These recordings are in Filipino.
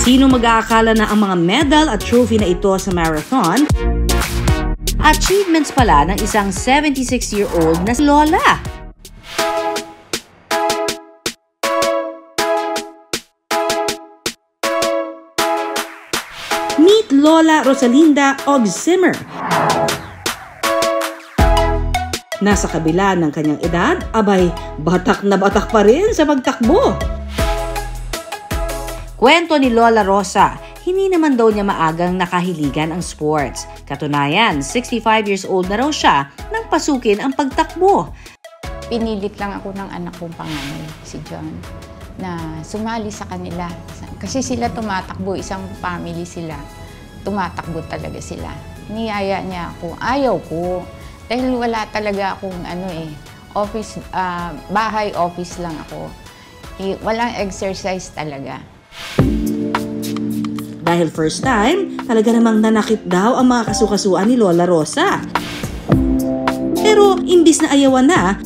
Sino mag-aakala na ang mga medal at trophy na ito sa marathon, achievements pala ng isang 76-year-old na si Lola. Meet Lola Rosalinda Og-Zimmer. Nasa kabila ng kanyang edad, abay, batak na batak pa rin sa pagtakbo. Kwento ni Lola Rosa, hindi naman daw niya maagang nakahiligan ang sports. Katunayan, 65 years old na raw siya nang pasukin ang pagtakbo. Pinilit lang ako ng anak kong panganay, si John, na sumali sa kanila. Kasi sila tumatakbo, isang family sila. Tumatakbo talaga sila. Niyaya niya ako, ayaw ko. Dahil wala talaga akong office, bahay office lang ako. Walang exercise talaga. Dahil first time, talaga namang nanakit daw ang mga kasukasuan ni Lola Rosa. Pero imbis na ayawan na,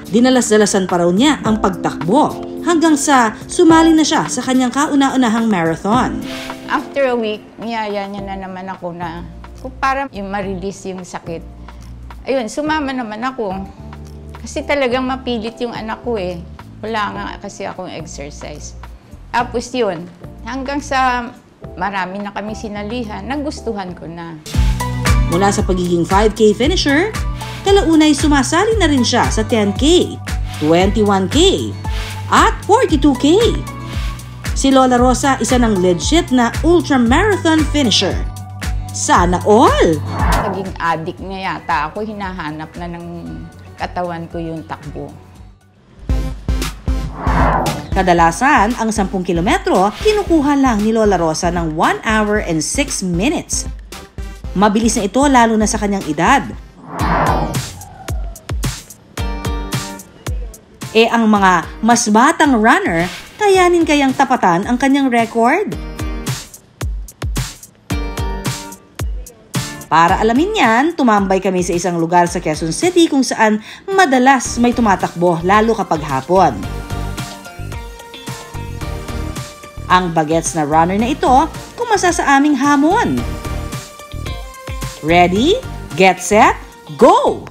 dinalas-dalasan pa raw niya ang pagtakbo hanggang sa sumali na siya sa kanyang kauna-unahang marathon. After a week, niyaya niya na naman ako na para ma-release yung sakit. Ayun, sumama naman ako. Kasi talagang mapilit yung anak ko eh. Wala nga kasi akong exercise. Tapos yun, hanggang sa marami na kami sinalihan, nagustuhan ko na. Mula sa pagiging 5K finisher, kalaunay sumasali na rin siya sa 10K, 21K, at 42K. Si Lola Rosa, isa ng legit na ultramarathon finisher. Sana all! Naging addict na yata ako, hinahanap na ng katawan ko yung takbo. Kadalasan, ang 10 kilometro, kinukuha lang ni Lola Rosa ng 1 hour and 6 minutes. Mabilis na ito lalo na sa kanyang edad. Ang mga mas batang runner, kayanin kayang tapatan ang kanyang record? Para alamin yan, tumambay kami sa isang lugar sa Quezon City kung saan madalas may tumatakbo lalo kapag hapon. Ang bagets na runner na ito, kumasa sa aming hamon. Ready, get set, go!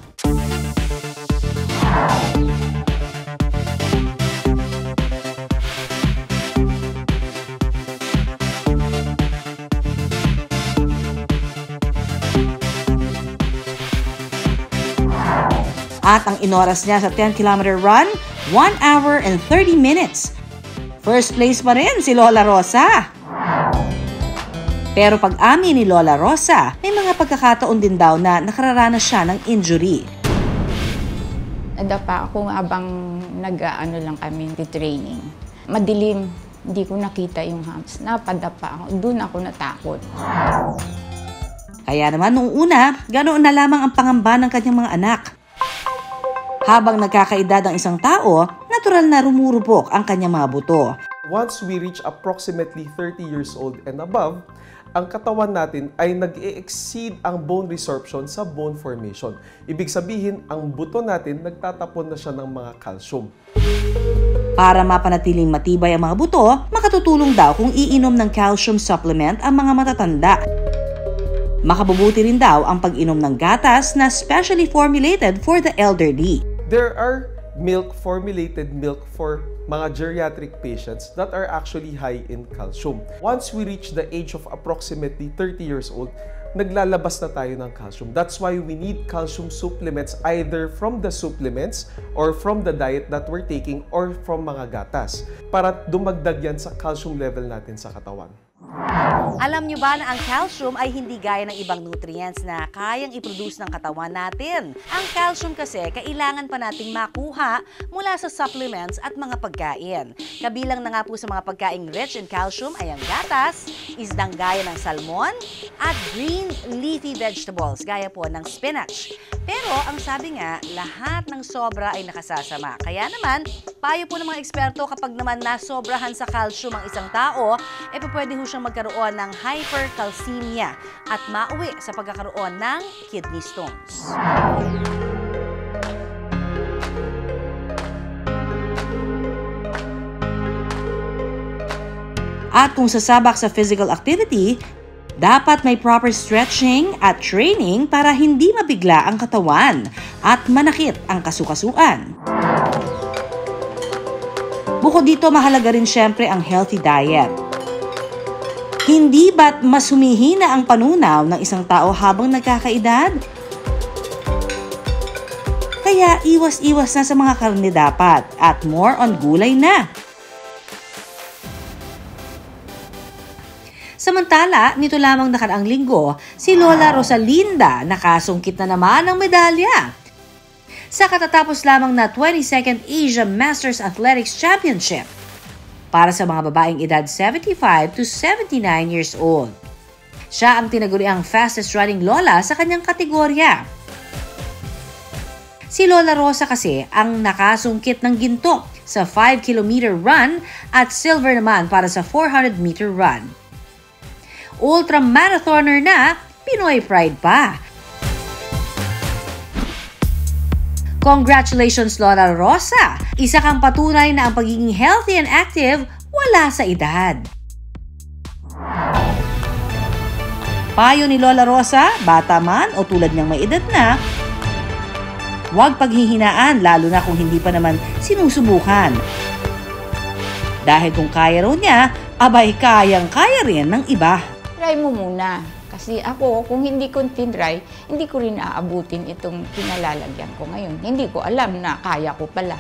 At ang inoras niya sa 10-kilometer run, 1 hour and 30 minutes. First place pa rin si Lola Rosa. Pero pag-amin ni Lola Rosa, may mga pagkakataon din daw na nakararanas siya ng injury. Nadapa ako habang lang kami training. Madilim, hindi ko nakita yung humps. Napadapa ako, doon ako natakot. Kaya naman noong una, ganoon na lamang ang pangamba ng kanyang mga anak. Habang nagkakaedad ang isang tao, natural na rumurupok ang kanyang mga buto. Once we reach approximately 30 years old and above, ang katawan natin ay nag-e-exceed ang bone resorption sa bone formation. Ibig sabihin, ang buto natin nagtatapon na siya ng mga calcium. Para mapanatiling matibay ang mga buto, makatutulong daw kung iinom ng calcium supplement ang mga matatanda. Makabubuti rin daw ang pag-inom ng gatas na specially formulated for the elderly. There are formulated milk for mga geriatric patients that are actually high in calcium. Once we reach the age of approximately 30 years old, naglalabas na tayo ng calcium. That's why we need calcium supplements either from the supplements or from the diet that we're taking or from mga gatas para dumagdag yan sa calcium level natin sa katawan. Alam nyo ba na ang calcium ay hindi gaya ng ibang nutrients na kayang i-produce ng katawan natin? Ang calcium kasi kailangan pa nating makuha mula sa supplements at mga pagkain. Kabilang na nga po sa mga pagkaing rich in calcium ay ang gatas, isdang gaya ng salmon, at green leafy vegetables gaya po ng spinach. Pero ang sabi nga, lahat ng sobra ay nakasasama. Kaya naman, payo po ng mga eksperto kapag naman nasobrahan sa calcium ang isang tao, pwede ho siyang magkaroon ng hypercalcemia at mauwi sa pagkakaroon ng kidney stones. At kung sasabak sa physical activity, dapat may proper stretching at training para hindi mabigla ang katawan at manakit ang kasukasuan. Bukod dito, mahalaga rin syempre ang healthy diet. Hindi ba't mas humihina ang panunaw ng isang tao habang nagkakaedad? Kaya iwas-iwas na sa mga karne dapat at more on gulay na. Samantala, nito lamang nakaraang linggo, si Lola Rosalinda nakasungkit na naman ng medalya sa katatapos lamang na 22nd Asia Masters Athletics Championship para sa mga babaeng edad 75 to 79 years old. Siya ang tinaguriang fastest running lola sa kanyang kategorya. Si Lola Rosa kasi ang nakasungkit ng ginto sa 5-kilometer run at silver naman para sa 400-meter run. Ultramarathoner na, Pinoy pride pa. Congratulations, Lola Rosa! Isa kang patunay na ang pagiging healthy and active wala sa edad. Payo ni Lola Rosa, bata man o tulad niyang may edad na, huwag paghihinaan lalo na kung hindi pa naman sinusubukan. Dahil kung kaya raw niya, abay kayang-kaya rin ng iba. Try mo muna. Kasi ako, kung hindi ko tinry, hindi ko rin aabutin itong pinalalagyan ko ngayon. Hindi ko alam na kaya ko pala.